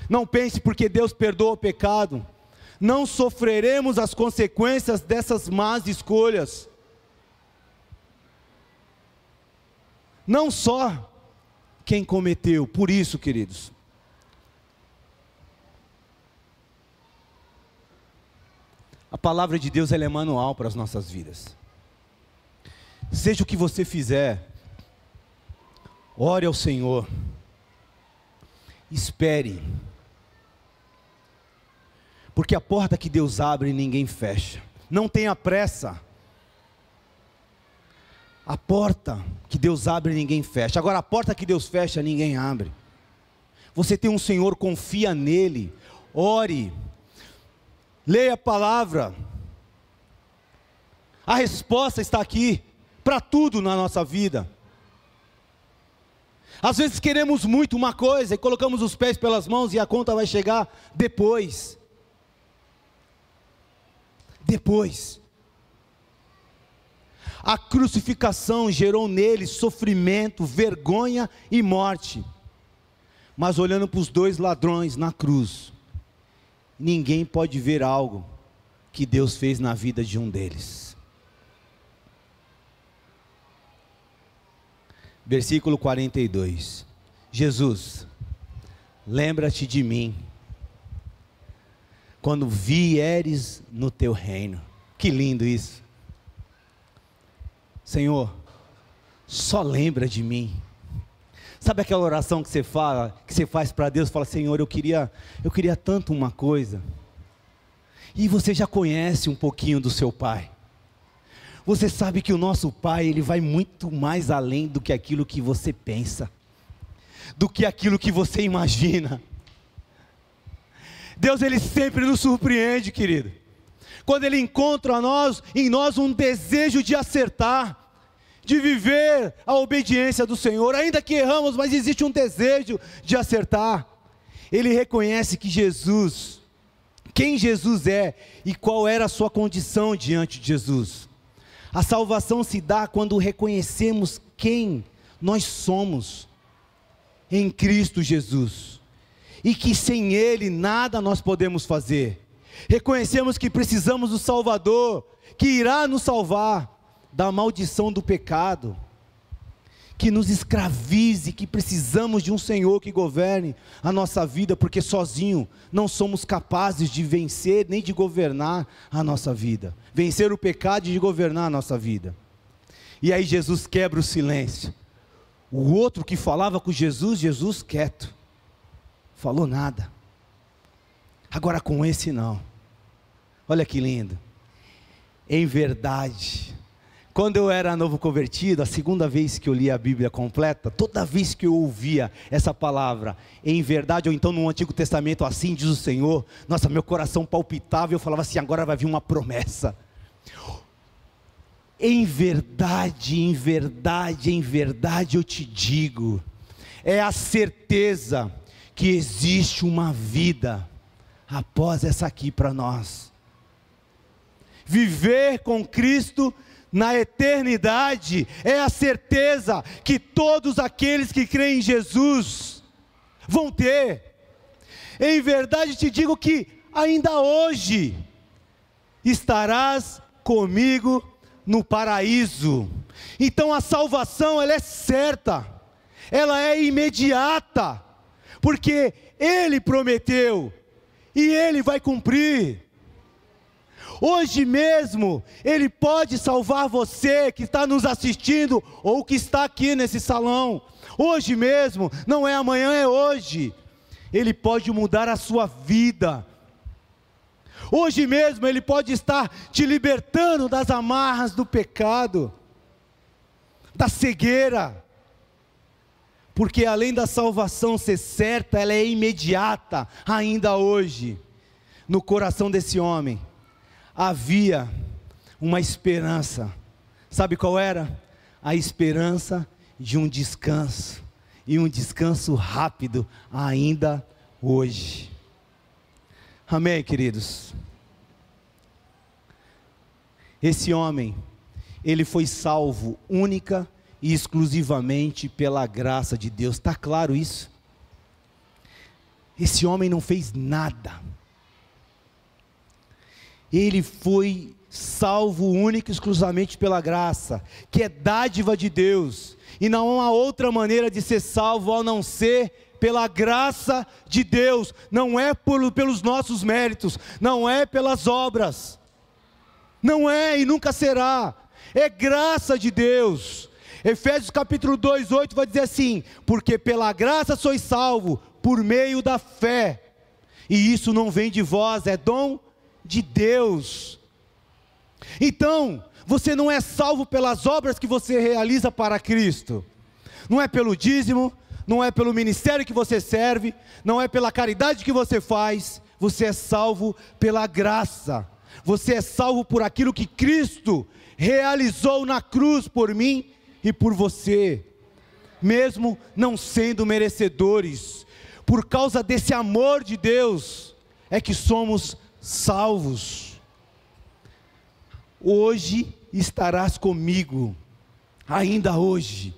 Não pense porque Deus perdoa o pecado, não sofreremos as consequências dessas más escolhas. Não só quem cometeu. Por isso, queridos, a palavra de Deus, ela é manual para as nossas vidas. Seja o que você fizer, ore ao Senhor, espere, porque a porta que Deus abre, ninguém fecha. Não tenha pressa. A porta que Deus abre, ninguém fecha. Agora, a porta que Deus fecha, ninguém abre. Você tem um Senhor, confia nele, ore, leia a palavra. A resposta está aqui, para tudo na nossa vida. Às vezes queremos muito uma coisa, e colocamos os pés pelas mãos, e a conta vai chegar depois. Depois. A crucificação gerou nele sofrimento, vergonha e morte. Mas olhando para os dois ladrões na cruz, ninguém pode ver algo que Deus fez na vida de um deles. Versículo 42. Jesus, lembra-te de mim, quando vieres no teu reino. Que lindo isso. Senhor, só lembra de mim. Sabe aquela oração que você fala, que você faz para Deus, fala: Senhor, eu queria tanto uma coisa. E você já conhece um pouquinho do seu Pai. Você sabe que o nosso Pai, Ele vai muito mais além do que aquilo que você pensa, do que aquilo que você imagina. Deus, Ele sempre nos surpreende, querido. Quando Ele encontra em nós um desejo de acertar, de viver a obediência do Senhor, ainda que erramos, mas existe um desejo de acertar. Ele reconhece que Jesus, quem Jesus é e qual era a sua condição diante de Jesus. A salvação se dá quando reconhecemos quem nós somos em Cristo Jesus, e que sem Ele nada nós podemos fazer. Reconhecemos que precisamos do Salvador, que irá nos salvar da maldição do pecado, que nos escravize, que precisamos de um Senhor que governe a nossa vida, porque sozinho não somos capazes de vencer, nem de governar a nossa vida, vencer o pecado e de governar a nossa vida. E aí Jesus quebra o silêncio. O outro que falava com Jesus, Jesus quieto, falou nada. Agora com esse não. Olha que lindo. Em verdade, quando eu era novo convertido, a segunda vez que eu li a Bíblia completa, toda vez que eu ouvia essa palavra, em verdade, ou então no Antigo Testamento, assim diz o Senhor, nossa, meu coração palpitava e eu falava assim: agora vai vir uma promessa. Em verdade, em verdade, em verdade eu te digo, é a certeza que existe uma vida após essa aqui para nós. Viver com Cristo na eternidade é a certeza que todos aqueles que creem em Jesus vão ter. Em verdade te digo que ainda hoje estarás comigo no paraíso. Então a salvação, ela é certa, ela é imediata, porque Ele prometeu e Ele vai cumprir. Hoje mesmo, Ele pode salvar você que está nos assistindo, ou que está aqui nesse salão. Hoje mesmo, não é amanhã, é hoje. Ele pode mudar a sua vida. Hoje mesmo, Ele pode estar te libertando das amarras do pecado, da cegueira. Porque além da salvação ser certa, ela é imediata, ainda hoje. No coração desse homem havia uma esperança. Sabe qual era? A esperança de um descanso, e um descanso rápido ainda hoje. Amém, queridos? Esse homem, ele foi salvo única e exclusivamente pela graça de Deus. Está claro isso? Esse homem não fez nada. Ele foi salvo única e exclusivamente pela graça, que é dádiva de Deus, e não há outra maneira de ser salvo a não ser pela graça de Deus. Não é pelos nossos méritos, não é pelas obras, não é e nunca será, é graça de Deus. Efésios capítulo 2, 8 vai dizer assim: porque pela graça sois salvo, por meio da fé, e isso não vem de vós, é dom de Deus. Então, você não é salvo pelas obras que você realiza para Cristo, não é pelo dízimo, não é pelo ministério que você serve, não é pela caridade que você faz, você é salvo pela graça, você é salvo por aquilo que Cristo realizou na cruz por mim e por você, mesmo não sendo merecedores, por causa desse amor de Deus, é que somos salvos. Hoje estarás comigo, ainda hoje.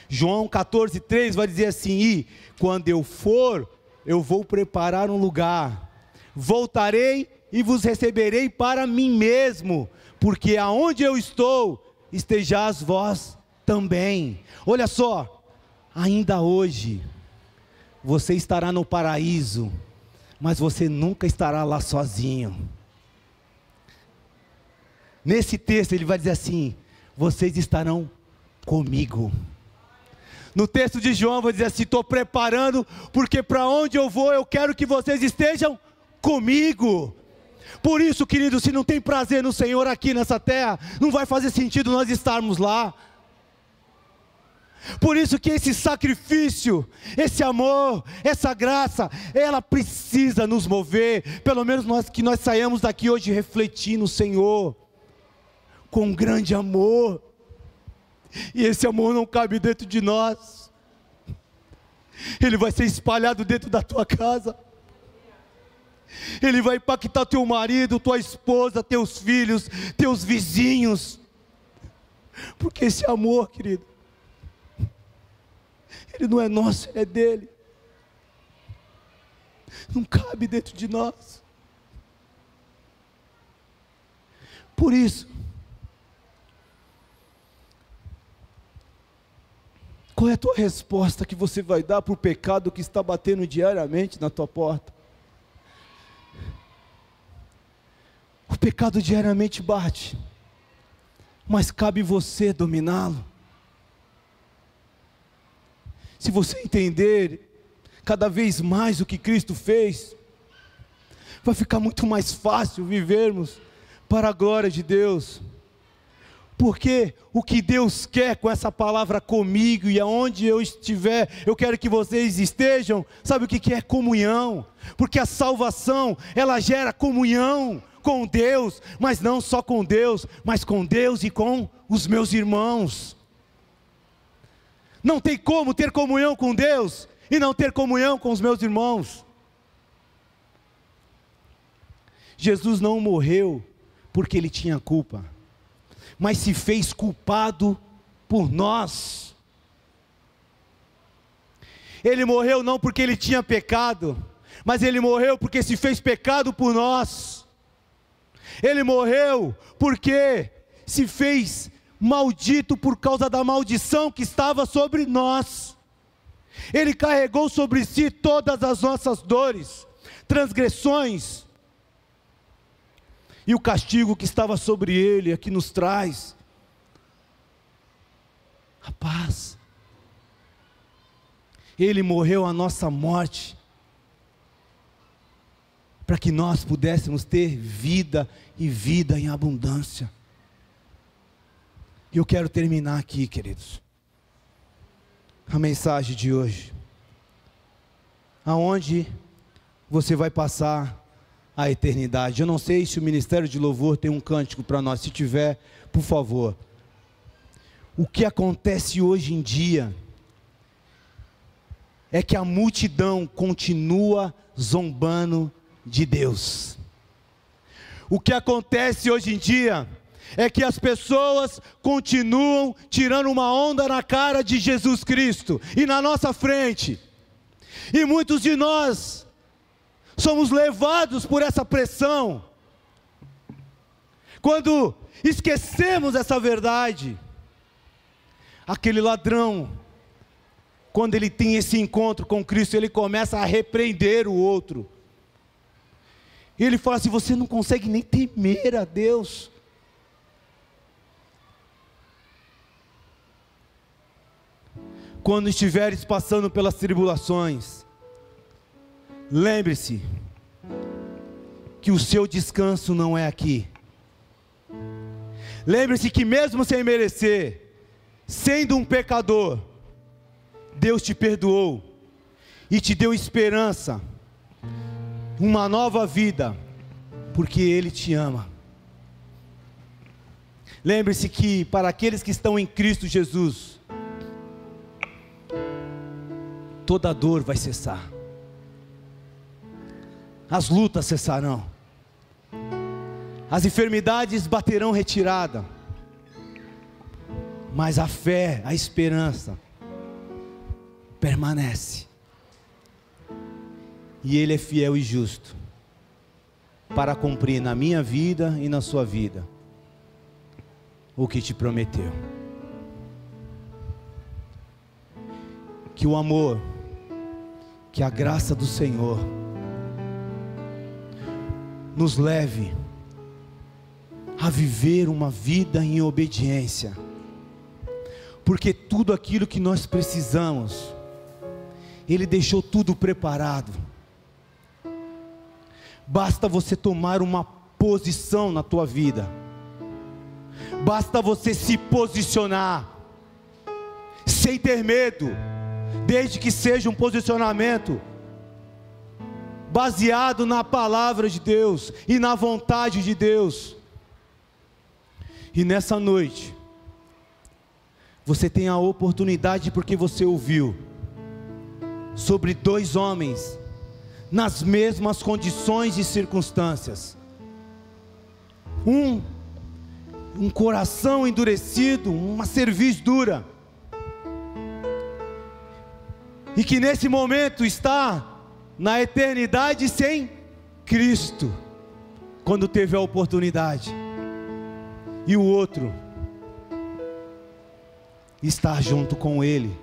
João 14,3 vai dizer assim: e quando eu for, eu vou preparar um lugar, voltarei e vos receberei para mim mesmo, porque aonde eu estou, estejais vós também. Olha só, ainda hoje, você estará no paraíso, mas você nunca estará lá sozinho. Nesse texto ele vai dizer assim: vocês estarão comigo. No texto de João vai dizer assim: estou preparando, porque para onde eu vou, eu quero que vocês estejam comigo. Por isso, querido, se não tem prazer no Senhor aqui nessa terra, não vai fazer sentido nós estarmos lá. Por isso que esse sacrifício, esse amor, essa graça, ela precisa nos mover, pelo menos que nós saiamos daqui hoje refletindo o Senhor, com grande amor, e esse amor não cabe dentro de nós, ele vai ser espalhado dentro da tua casa, ele vai impactar teu marido, tua esposa, teus filhos, teus vizinhos, porque esse amor, querido, ele não é nosso, ele é dele, não cabe dentro de nós. Por isso, qual é a tua resposta que você vai dar para o pecado que está batendo diariamente na tua porta? O pecado diariamente bate, mas cabe você dominá-lo. Se você entender cada vez mais o que Cristo fez, vai ficar muito mais fácil vivermos para a glória de Deus. Porque o que Deus quer com essa palavra comigo, e aonde eu estiver, eu quero que vocês estejam, sabe o que é comunhão? Porque a salvação, ela gera comunhão com Deus, mas não só com Deus, mas com Deus e com os meus irmãos. Não tem como ter comunhão com Deus e não ter comunhão com os meus irmãos. Jesus não morreu porque ele tinha culpa, mas se fez culpado por nós. Ele morreu não porque ele tinha pecado, mas ele morreu porque se fez pecado por nós. Ele morreu porque se fez maldito por causa da maldição que estava sobre nós. Ele carregou sobre si todas as nossas dores, transgressões, e o castigo que estava sobre ele é que nos traz a paz. Ele morreu a nossa morte, para que nós pudéssemos ter vida e vida em abundância. E eu quero terminar aqui, queridos, a mensagem de hoje. Aonde você vai passar a eternidade? Eu não sei se o Ministério de Louvor tem um cântico para nós. Se tiver, por favor. O que acontece hoje em dia é que a multidão continua zombando de Deus. O que acontece hoje em dia é que as pessoas continuam tirando uma onda na cara de Jesus Cristo e na nossa frente, e muitos de nós somos levados por essa pressão, quando esquecemos essa verdade. Aquele ladrão, quando ele tem esse encontro com Cristo, ele começa a repreender o outro, e ele fala assim: você não consegue nem temer a Deus. Quando estiveres passando pelas tribulações, lembre-se que o seu descanso não é aqui. Lembre-se que mesmo sem merecer, sendo um pecador, Deus te perdoou e te deu esperança, uma nova vida, porque Ele te ama. Lembre-se que para aqueles que estão em Cristo Jesus, toda dor vai cessar, as lutas cessarão, as enfermidades baterão retirada, mas a fé, a esperança permanece, e Ele é fiel e justo para cumprir na minha vida e na sua vida o que te prometeu. Que o amor, que a graça do Senhor nos leve a viver uma vida em obediência, porque tudo aquilo que nós precisamos, Ele deixou tudo preparado. Basta você tomar uma posição na tua vida, basta você se posicionar, sem ter medo, desde que seja um posicionamento baseado na palavra de Deus e na vontade de Deus. E nessa noite, você tem a oportunidade, porque você ouviu sobre dois homens nas mesmas condições e circunstâncias, um coração endurecido, uma cerviz dura, e que nesse momento está na eternidade sem Cristo, quando teve a oportunidade, e o outro está junto com Ele,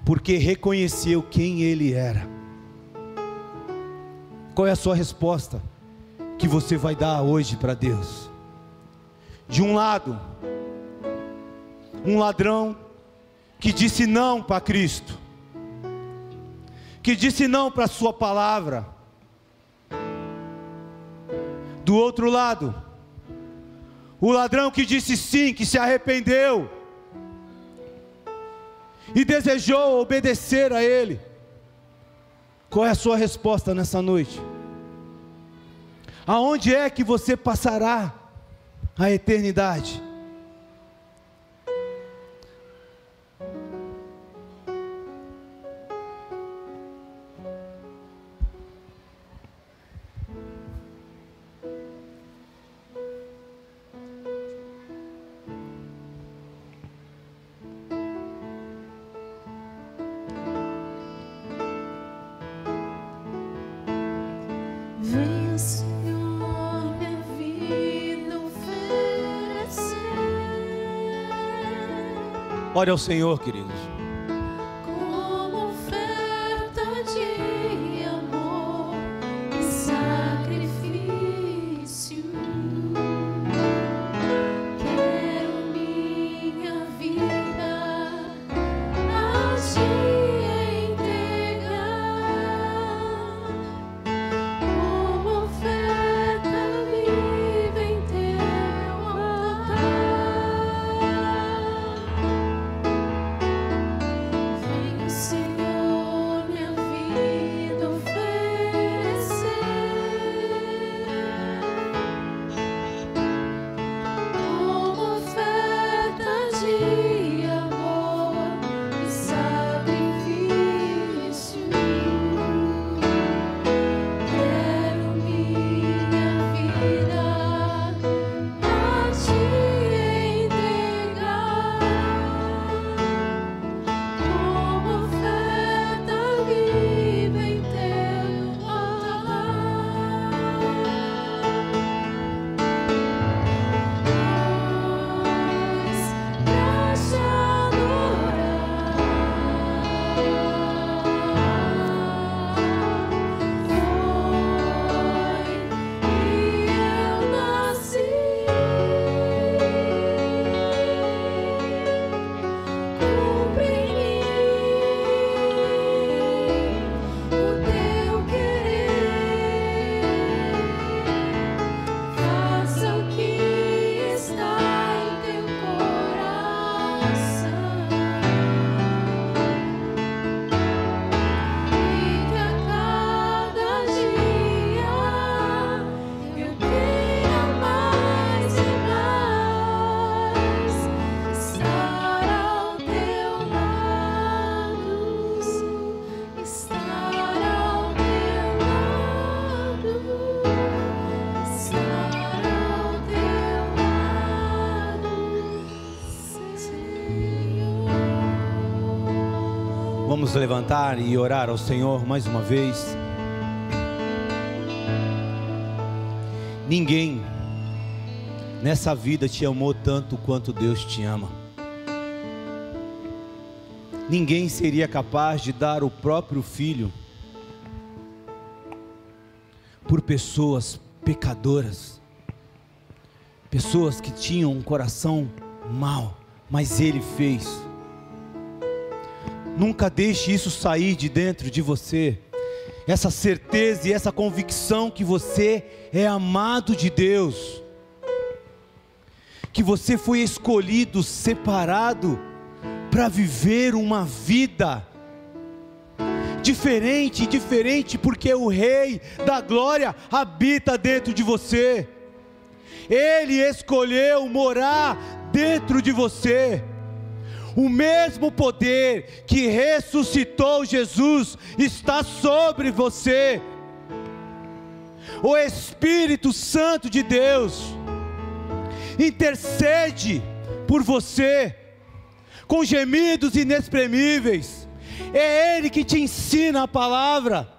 porque reconheceu quem Ele era. Qual é a sua resposta que você vai dar hoje para Deus? De um lado, um ladrão que disse não para Cristo, que disse não para a sua palavra. Do outro lado, o ladrão que disse sim, que se arrependeu e desejou obedecer a Ele. Qual é a sua resposta nessa noite? Aonde é que você passará a eternidade? Venha, Senhor, minha vida oferecer. Ore ao Senhor, queridos. Como oferta de amor e sacrifício, quero minha vida a Ti entregar. Como oferta viva em Teu altar. Vamos levantar e orar ao Senhor mais uma vez. Ninguém nessa vida te amou tanto quanto Deus te ama. Ninguém seria capaz de dar o próprio filho por pessoas pecadoras, pessoas que tinham um coração mau, mas Ele fez. Nunca deixe isso sair de dentro de você, essa certeza e essa convicção que você é amado de Deus, que você foi escolhido, separado, para viver uma vida diferente, porque o Rei da Glória habita dentro de você. Ele escolheu morar dentro de você. O mesmo poder que ressuscitou Jesus está sobre você. O Espírito Santo de Deus intercede por você com gemidos inexprimíveis. É Ele que te ensina a palavra,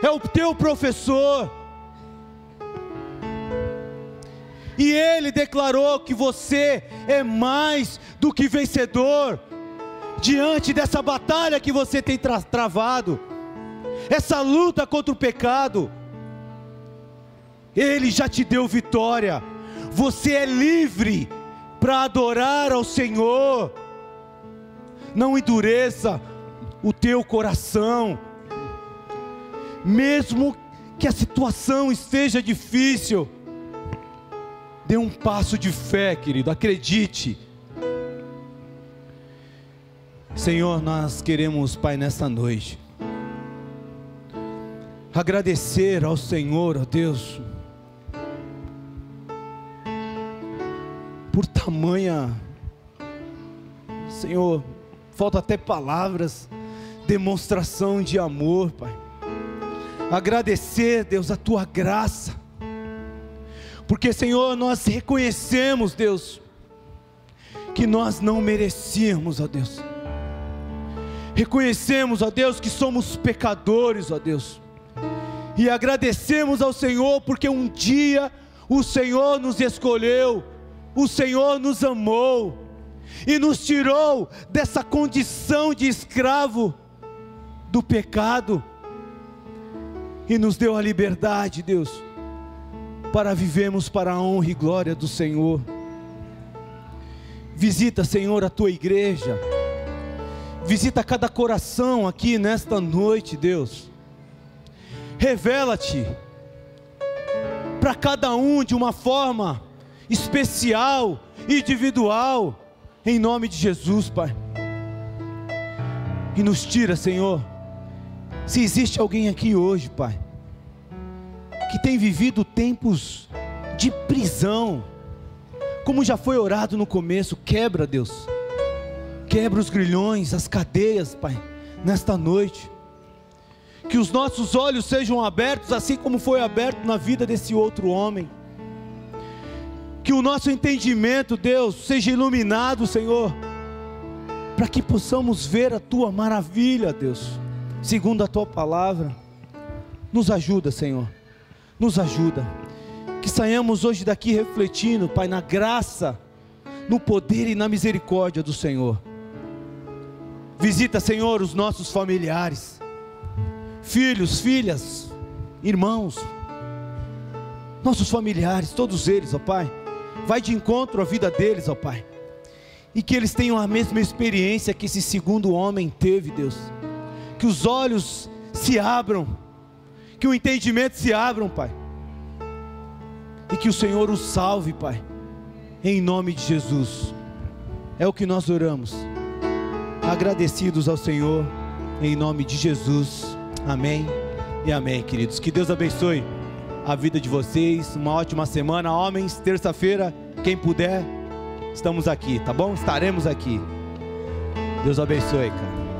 é o teu professor, e Ele declarou que você é mais do que vencedor, diante dessa batalha que você tem travado, essa luta contra o pecado. Ele já te deu vitória, você é livre para adorar ao Senhor. Não endureça o teu coração, mesmo que a situação esteja difícil, dê um passo de fé, querido, acredite. Senhor, nós queremos, Pai, nesta noite, agradecer ao Senhor, ó Deus, por tamanha, Senhor, falta até palavras, demonstração de amor, Pai. Agradecer, Deus, a Tua graça, porque, Senhor, nós reconhecemos, Deus, que nós não merecíamos, ó Deus. Reconhecemos, ó Deus, que somos pecadores, ó Deus. E agradecemos ao Senhor, porque um dia o Senhor nos escolheu, o Senhor nos amou e nos tirou dessa condição de escravo do pecado e nos deu a liberdade, Deus, para vivermos para a honra e glória do Senhor. Visita, Senhor, a Tua igreja, visita cada coração aqui nesta noite, Deus. Revela-te para cada um de uma forma especial, individual, em nome de Jesus, Pai. E nos tira, Senhor, se existe alguém aqui hoje, Pai, que tem vivido tempos de prisão, como já foi orado no começo, quebra, Deus, quebra os grilhões, as cadeias, Pai, nesta noite. Que os nossos olhos sejam abertos, assim como foi aberto na vida desse outro homem. Que o nosso entendimento, Deus, seja iluminado, Senhor, para que possamos ver a Tua maravilha, Deus, segundo a Tua palavra. Nos ajuda, Senhor, nos ajuda, que saiamos hoje daqui refletindo, Pai, na graça, no poder e na misericórdia do Senhor. Visita, Senhor, os nossos familiares, filhos, filhas, irmãos, nossos familiares, todos eles, ó Pai. Vai de encontro à vida deles, ó Pai, e que eles tenham a mesma experiência que esse segundo homem teve, Deus. Que os olhos se abram, que o entendimento se abram, Pai, e que o Senhor os salve, Pai, em nome de Jesus. É o que nós oramos, agradecidos ao Senhor, em nome de Jesus. Amém e amém, queridos. Que Deus abençoe a vida de vocês, uma ótima semana. Homens, terça-feira, quem puder, estamos aqui, tá bom? Estaremos aqui. Deus abençoe, cara.